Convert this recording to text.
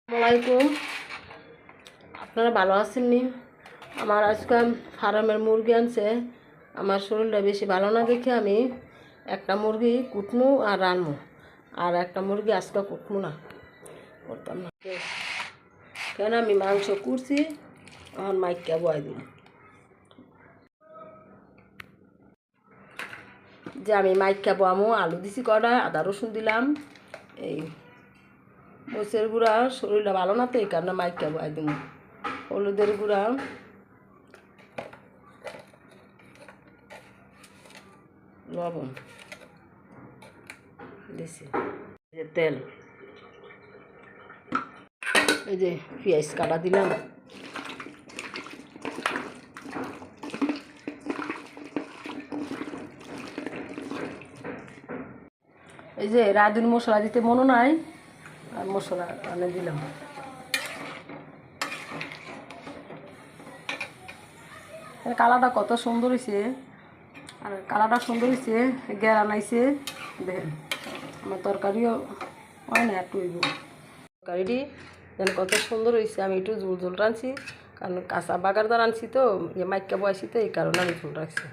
আসসালামাইকুম। আপনারা ভালো আছেননি? আমার আজকে ফার্মের মুরগি আনছে। আমার শরীরটা বেশি ভালো না দেখে আমি একটা মুরগি কুটমু আর রানমু, আর একটা মুরগি আজকে কুটমু না, করতাম না। কেন আমি মাংস কুটছি, এখন মাইকা বয় দিই যে আমি মাইকা বামু। আলু দিছি কড়া, আদা রসুন দিলাম, এই মরিচের গুঁড়া। শরীরটা ভালো না তো এই কারণে মাইকা বয় দিব। হলুদের গুঁড়া, লবণ দিছি, তেল, এই যে পেঁয়াজ কাটা দিলাম, এই যে রাঁধুনি মশলা দিতে মনে নাই, আর মশলা আনে দিলাম। কালারটা কত সুন্দর হয়েছে, আর কালারটা সুন্দর হয়েছে, গ্যার আনাইছে। দেখেন আমার তরকারিও হয় না, একটু তরকারিটি যেন কত সুন্দর হয়েছে। আমি একটু ঝোল ঝোল রাঁধছি, কারণ কাঁচা বাগারদার আনছি তো, মাইকা বয়সি তো, এই কারণে আমি ঝোল রাখছি।